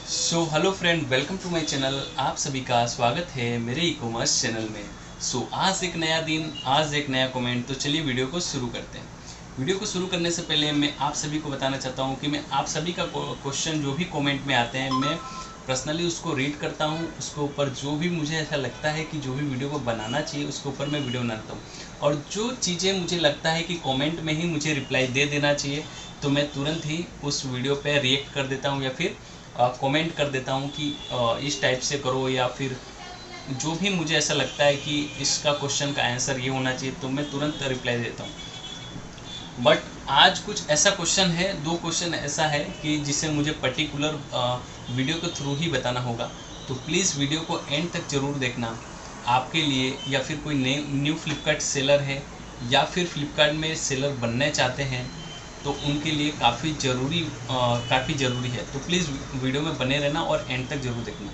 Hello friend, welcome to my channel. आप सभी का स्वागत है मेरे ई कॉमर्स चैनल में। आज एक नया दिन, आज एक नया कमेंट। तो चलिए वीडियो को शुरू करते हैं। वीडियो को शुरू करने से पहले मैं आप सभी को बताना चाहता हूं कि मैं आप सभी का क्वेश्चन जो भी कमेंट में आते हैं, मैं पर्सनली उसको रीड करता हूं। उसके ऊपर जो भी मुझे ऐसा लगता है कि जो भी वीडियो को बनाना चाहिए, उसके ऊपर मैं वीडियो बनाता हूँ। और जो चीज़ें मुझे लगता है कि कमेंट में ही मुझे रिप्लाई दे देना चाहिए, तो मैं तुरंत ही उस वीडियो पे रिएक्ट कर देता हूँ या फिर कमेंट कर देता हूँ कि इस टाइप से करो, या फिर जो भी मुझे ऐसा लगता है कि इसका क्वेश्चन का आंसर ये होना चाहिए, तो मैं तुरंत रिप्लाई देता हूँ। बट आज कुछ ऐसा क्वेश्चन है, दो क्वेश्चन ऐसा है कि जिसे मुझे पर्टिकुलर वीडियो के थ्रू ही बताना होगा। तो प्लीज़ वीडियो को एंड तक ज़रूर देखना। आपके लिए, या फिर कोई न्यू फ्लिपकार्ट सेलर है, या फिर फ्लिपकार्ट में सेलर बनना चाहते हैं, तो उनके लिए काफ़ी ज़रूरी है। तो प्लीज़ वीडियो में बने रहना और एंड तक ज़रूर देखना।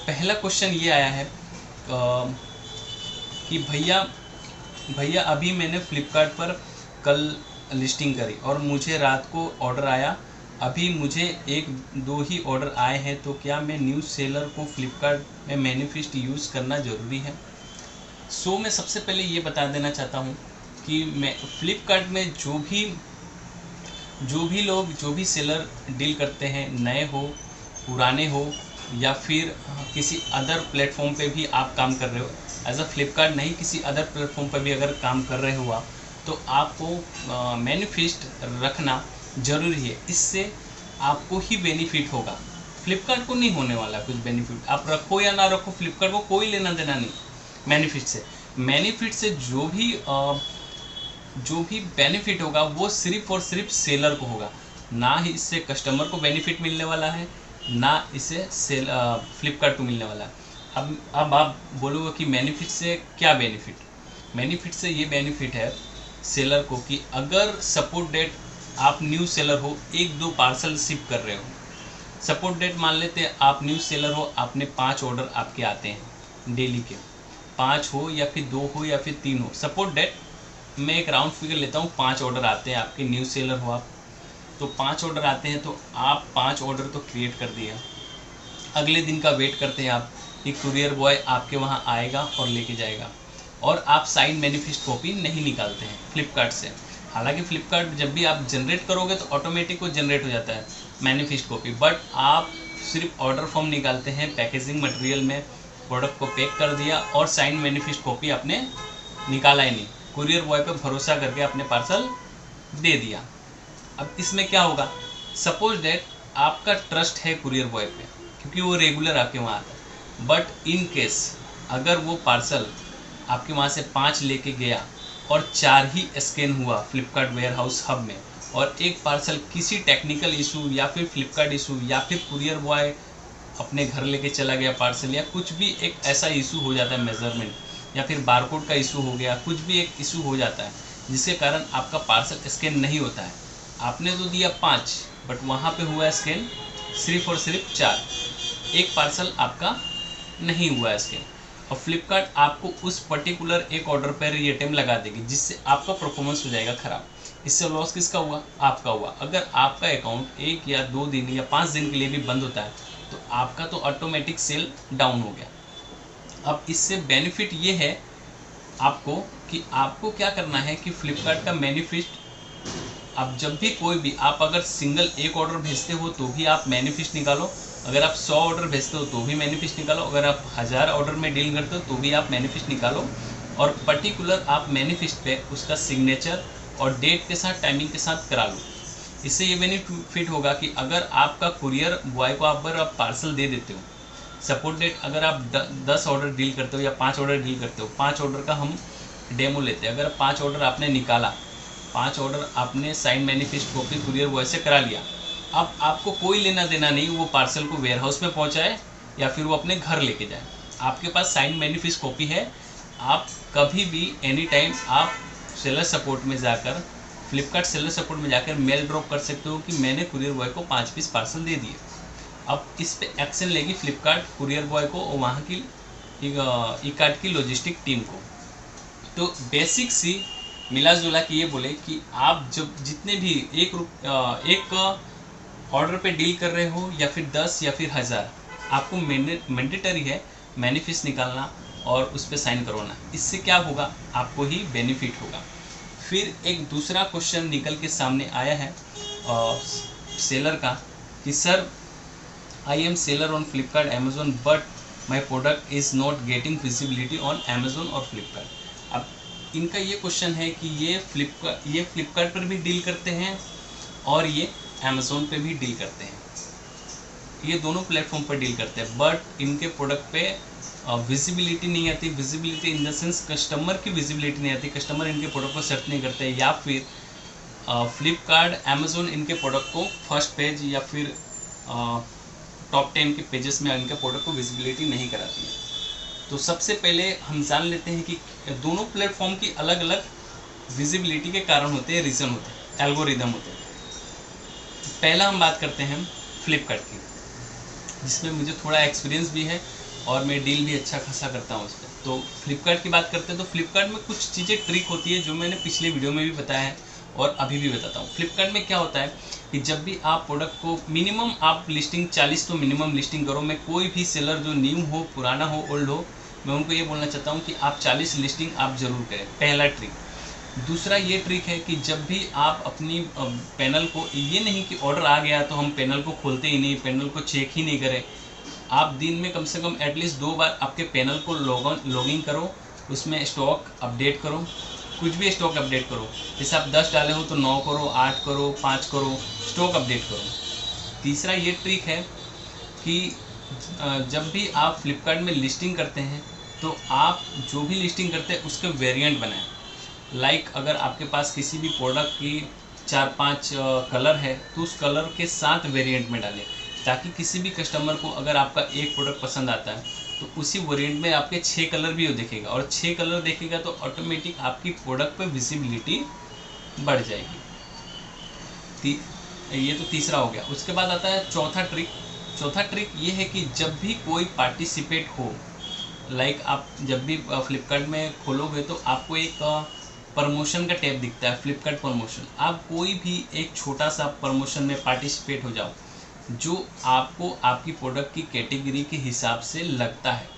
पहला क्वेश्चन ये आया है कि भैया भैया अभी मैंने फ्लिपकार्ट पर कल लिस्टिंग करी और मुझे रात को ऑर्डर आया। अभी मुझे एक दो ही ऑर्डर आए हैं, तो क्या मैं न्यू सेलर को फ्लिपकार्ट में मैनिफेस्ट यूज़ करना ज़रूरी है? मैं सबसे पहले ये बता देना चाहता हूँ कि मैं फ्लिपकार्ट में जो भी सेलर डील करते हैं, नए हो, पुराने हो, या फिर किसी अदर प्लेटफॉर्म पे भी आप काम कर रहे हो, एज अ फ्लिपकार्ट नहीं, किसी अदर प्लेटफॉर्म पर भी अगर काम कर रहे हो आप, तो आपको मैनिफेस्ट रखना ज़रूरी है। इससे आपको ही बेनिफिट होगा, फ्लिपकार्ट को नहीं होने वाला कुछ बेनिफिट। आप रखो या ना रखो, फ्लिपकार्ट को कोई लेना देना नहीं मैनिफिट से जो भी बेनिफिट होगा वो सिर्फ और सिर्फ सेलर को होगा। ना ही इससे कस्टमर को बेनिफिट मिलने वाला है, ना इसे फ्लिपकार्ट को मिलने वाला है। अब आप बोलोगे कि बेनिफिट से क्या बेनिफिट से ये बेनिफिट है सेलर को कि अगर सपोर्ट डेट आप न्यू सेलर हो, एक दो पार्सल शिप कर रहे हो, सपोर्ट डेट मान लेते हैं आप न्यू सेलर हो, आपने 5 ऑर्डर आपके आते हैं डेली के, 5 हो या फिर 2 हो या फिर 3 हो, सपोर्ट डेट मैं एक राउंड फिगर लेता हूँ, 5 ऑर्डर आते हैं आपके, न्यू सेलर हो आप, तो 5 ऑर्डर आते हैं, तो आप 5 ऑर्डर तो क्रिएट कर दिया। अगले दिन का वेट करते हैं आप कि कुरियर बॉय आपके वहाँ आएगा और लेके जाएगा, और आप साइन मैनिफेस्ट कॉपी नहीं निकालते हैं फ्लिपकार्ट से। हालांकि फ्लिपकार्ट जब भी आप जनरेट करोगे तो ऑटोमेटिक वो जनरेट हो जाता है मैनिफेस्ट कॉपी, बट आप सिर्फ ऑर्डर फॉर्म निकालते हैं, पैकेजिंग मटेरियल में प्रोडक्ट को पैक कर दिया और साइन मैनिफेस्ट कॉपी आपने निकाला ही नहीं, कुरियर बॉय पे भरोसा करके आपने पार्सल दे दिया। अब इसमें क्या होगा, सपोज डेट आपका ट्रस्ट है कुरियर बॉय पे क्योंकि वो रेगुलर आपके वहाँ आता है, बट इन केस अगर वो पार्सल आपके वहाँ से 5 लेके गया और 4 ही स्कैन हुआ फ्लिपकार्ट वेयर हाउस हब में, और एक पार्सल किसी टेक्निकल इशू या फिर फ्लिपकार्ट इशू या फिर कुरियर बॉय अपने घर लेके चला गया पार्सल, या कुछ भी एक ऐसा इशू हो जाता है, मेजरमेंट या फिर बारकोड का इशू हो गया, कुछ भी एक इशू हो जाता है जिसके कारण आपका पार्सल स्कैन नहीं होता है। आपने तो दिया 5, बट वहाँ पे हुआ स्कैन सिर्फ और सिर्फ 4, एक पार्सल आपका नहीं हुआ स्कैन, और फ्लिपकार्ट आपको उस पर्टिकुलर एक ऑर्डर पर रिटर्न लगा देगी, जिससे आपका परफॉर्मेंस हो जाएगा ख़राब। इससे लॉस किसका हुआ? आपका हुआ। अगर आपका अकाउंट 1 या 2 दिन या 5 दिन के लिए भी बंद होता है, तो आपका तो ऑटोमेटिक सेल डाउन हो गया। अब इससे बेनिफिट ये है आपको कि आपको क्या करना है कि फ्लिपकार्ट का मैनिफेस्ट, आप जब भी कोई भी, आप अगर सिंगल एक ऑर्डर भेजते हो तो भी आप मैनिफेस्ट निकालो, अगर आप 100 ऑर्डर भेजते हो तो भी मैनिफेस्ट निकालो, अगर आप 1000 ऑर्डर में डील करते हो तो भी आप मैनिफेस्ट निकालो, और पर्टिकुलर आप मैनिफेस्ट पे उसका सिग्नेचर और डेट के साथ, टाइमिंग के साथ करा लो। इससे ये बेनिफिट होगा कि अगर आपका कुरियर बॉय को आप पार्सल दे देते हो, सपोर्ट डेट अगर आप 10 ऑर्डर डील करते हो या 5 ऑर्डर डील करते हो, 5 ऑर्डर का हम डेमो लेते हैं। अगर 5 ऑर्डर आपने निकाला, 5 ऑर्डर आपने sign manifest copy courier boy से करा लिया, अब आपको कोई लेना देना नहीं वो पार्सल को वेयर हाउस में पहुंचाए या फिर वो अपने घर लेके जाए, आपके पास साइन मैनिफेस्ट कॉपी है। आप कभी भी एनी टाइम आप सेलर सपोर्ट में जाकर, फ्लिपकार्ट सेलर सपोर्ट में जाकर मेल ड्रॉप कर सकते हो कि मैंने कुरियर बॉय को 5 पीस पार्सल दे दिए। अब इस पे एक्शन लेगी फ्लिपकार्ट कुरियर बॉय को और वहाँ की ई कार्ट की लॉजिस्टिक टीम को। तो बेसिक सी मिला जुला के ये बोले कि आप जब जितने भी एक ऑर्डर पे डील कर रहे हो या फिर 10 या फिर 1000, आपको मैंडेटरी है मैनिफेस्ट निकालना और उस पर साइन करवाना। इससे क्या होगा, आपको ही बेनिफिट होगा। फिर एक दूसरा क्वेश्चन निकल के सामने आया है सेलर का कि sir I am seller on Flipkart Amazon but my product is not getting visibility on Amazon और फ्लिपकार्ट। अब इनका ये क्वेश्चन है कि ये फ्लिपकार्ट पर भी डील करते हैं और ये अमेजोन पे भी डील करते हैं, ये दोनों प्लेटफॉर्म पर डील करते हैं, बट इनके प्रोडक्ट पे विजिबिलिटी नहीं आती। Visibility in the sense customer की विजिबिलिटी नहीं आती, कस्टमर इनके प्रोडक्ट को सर्च नहीं करते, या फिर फ्लिपकार्ट अमेजोन इनके प्रोडक्ट को फर्स्ट पेज या फिर टॉप 10 के पेजेस में इनके प्रोडक्ट को विजिबिलिटी नहीं कराती है। तो सबसे पहले हम जान लेते हैं कि दोनों प्लेटफॉर्म की अलग अलग विजिबिलिटी के कारण होते हैं, रीज़न होते हैं, एल्गोरिदम होते हैं। पहला हम बात करते हैं फ्लिपकार्ट की, जिसमें मुझे थोड़ा एक्सपीरियंस भी है और मैं डील भी अच्छा खासा करता हूँ उस पर। तो फ्लिपकार्ट की बात करते हैं तो फ्लिपकार्ट में कुछ चीज़ें ट्रिक होती है जो मैंने पिछले वीडियो में भी बताया है और अभी भी बताता हूँ। फ्लिपकार्ट में क्या होता है कि जब भी आप प्रोडक्ट को मिनिमम आप लिस्टिंग 40 तो मिनिमम लिस्टिंग करो। मैं कोई भी सेलर जो न्यू हो, पुराना हो, ओल्ड हो, मैं उनको ये बोलना चाहता हूँ कि आप 40 लिस्टिंग आप ज़रूर करें, पहला ट्रिक। दूसरा ये ट्रिक है कि जब भी आप अपनी पैनल को, ये नहीं कि ऑर्डर आ गया तो हम पैनल को खोलते ही नहीं, पैनल को चेक ही नहीं करें। आप दिन में कम से कम एटलीस्ट 2 बार आपके पैनल को लॉगिन करो, उसमें स्टॉक अपडेट करो, कुछ भी स्टॉक अपडेट करो। जैसे आप 10 डाले हो तो 9 करो, 8 करो, 5 करो, स्टॉक अपडेट करो। तीसरा ये ट्रिक है कि जब भी आप फ्लिपकार्ट में लिस्टिंग करते हैं तो आप जो भी लिस्टिंग करते हैं उसके वेरिएंट बनाएं। लाइक अगर आपके पास किसी भी प्रोडक्ट की 4-5 कलर है तो उस कलर के 7 वेरिएंट में डालें, ताकि किसी भी कस्टमर को अगर आपका एक प्रोडक्ट पसंद आता है तो उसी वेरिएंट में आपके 6 कलर भी देखेगा, और 6 कलर देखेगा तो ऑटोमेटिक आपकी प्रोडक्ट पे विजिबिलिटी बढ़ जाएगी। ये तो तीसरा हो गया। उसके बाद आता है चौथा ट्रिक। चौथा ट्रिक ये है कि जब भी कोई पार्टिसिपेट हो, लाइक आप जब भी फ्लिपकार्ट में खोलोगे तो आपको एक प्रमोशन का टैब दिखता है, फ्लिपकार्ट प्रमोशन। आप कोई भी एक छोटा सा प्रमोशन में पार्टिसिपेट हो जाओ जो आपको आपकी प्रोडक्ट की कैटेगरी के हिसाब से लगता है,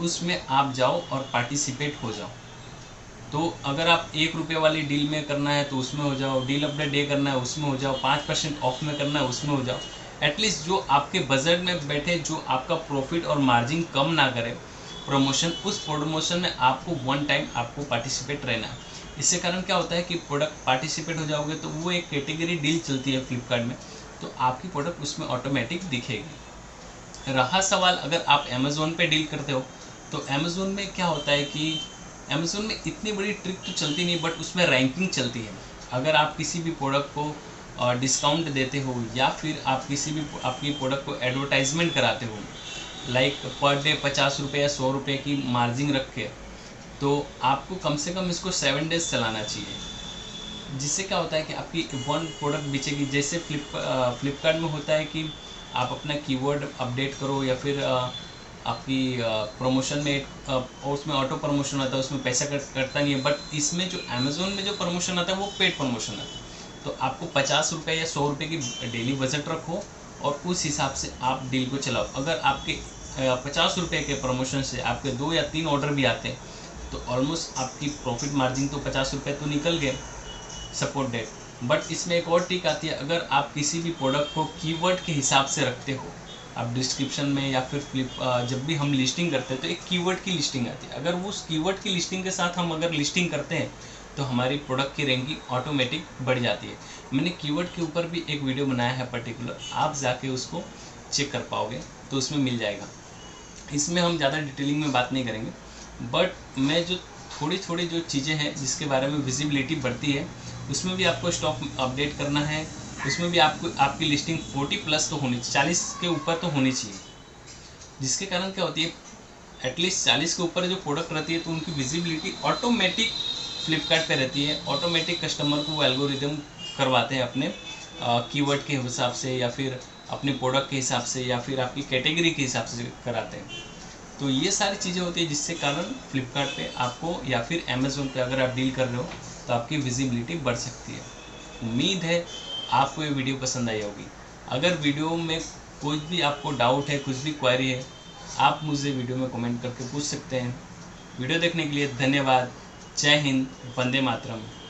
उसमें आप जाओ और पार्टिसिपेट हो जाओ। तो अगर आप 1 रुपये वाली डील में करना है तो उसमें हो जाओ, डील ऑफ द डे करना है उसमें हो जाओ, 5% ऑफ में करना है उसमें हो जाओ। एटलीस्ट जो आपके बजट में बैठे, जो आपका प्रॉफिट और मार्जिन कम ना करे प्रमोशन, उस प्रमोशन में आपको वन टाइम आपको पार्टिसिपेट रहना है। इससे कारण क्या होता है कि प्रोडक्ट पार्टिसिपेट हो जाओगे तो वो एक कैटेगरी डील चलती है फ्लिपकार्ट में, तो आपकी प्रोडक्ट उसमें ऑटोमेटिक दिखेगी। रहा सवाल अगर आप अमेज़ोन पे डील करते हो तो अमेज़ोन में क्या होता है कि अमेज़ोन में इतनी बड़ी ट्रिक तो चलती नहीं, बट उसमें रैंकिंग चलती है। अगर आप किसी भी प्रोडक्ट को डिस्काउंट देते हो या फिर आप किसी भी आपकी प्रोडक्ट को एडवर्टाइजमेंट कराते हो, लाइक पर डे 50 रुपये या 100 रुपये की मार्जिन रख के, तो आपको कम से कम इसको 7 डेज चलाना चाहिए। जिससे क्या होता है कि आपकी वन प्रोडक्ट बेचेगी। जैसे फ्लिपकार्ट में होता है कि आप अपना कीवर्ड अपडेट करो या फिर आपकी प्रमोशन में और उसमें ऑटो प्रमोशन आता है, उसमें पैसा कटता नहीं है। बट इसमें जो अमेज़ोन में जो प्रमोशन आता है वो पेड प्रमोशन आता है। तो आपको 50 रुपये या 100 रुपये की डेली बजट रखो और उस हिसाब से आप डील को चलाओ। अगर आपके 50 रुपये के प्रमोशन से आपके 2 या 3 ऑर्डर भी आते हैं तो ऑलमोस्ट आपकी प्रॉफिट मार्जिन तो 50 रुपये तो निकल गए, सपोर्ट डेट। बट इसमें एक और ट्रिक आती है, अगर आप किसी भी प्रोडक्ट को कीवर्ड के हिसाब से रखते हो, आप डिस्क्रिप्शन में या फिर जब भी हम लिस्टिंग करते हैं तो एक कीवर्ड की लिस्टिंग आती है। अगर वो उस कीवर्ड की लिस्टिंग के साथ हम अगर लिस्टिंग करते हैं तो हमारी प्रोडक्ट की रैंकिंग ऑटोमेटिक बढ़ जाती है। मैंने कीवर्ड के ऊपर भी एक वीडियो बनाया है पर्टिकुलर, आप जाके उसको चेक कर पाओगे तो उसमें मिल जाएगा। इसमें हम ज़्यादा डिटेलिंग में बात नहीं करेंगे, बट मैं जो थोड़ी जो चीज़ें हैं जिसके बारे में विजिबिलिटी बढ़ती है, उसमें भी आपको स्टॉक अपडेट करना है। उसमें भी आपको आपकी लिस्टिंग 40+ तो होनी चाहिए, 40 के ऊपर तो होनी चाहिए। जिसके कारण क्या होती है, एटलीस्ट 40 के ऊपर जो प्रोडक्ट रहती है तो उनकी विजिबिलिटी ऑटोमेटिक फ्लिपकार्ट पे रहती है। ऑटोमेटिक कस्टमर को वो एल्गोरिदम करवाते हैं अपने कीवर्ड के हिसाब से या फिर अपने प्रोडक्ट के हिसाब से या फिर आपकी कैटेगरी के हिसाब से कराते हैं। तो ये सारी चीज़ें होती है जिससे कारण फ्लिपकार्ट पे आपको या फिर अमेज़ोन पे अगर आप डील कर रहे हो तो आपकी विजिबिलिटी बढ़ सकती है। उम्मीद है आपको ये वीडियो पसंद आई होगी। अगर वीडियो में कोई भी आपको डाउट है, कुछ भी क्वेरी है, आप मुझे वीडियो में कमेंट करके पूछ सकते हैं। वीडियो देखने के लिए धन्यवाद। जय हिंद, वंदे मातरम।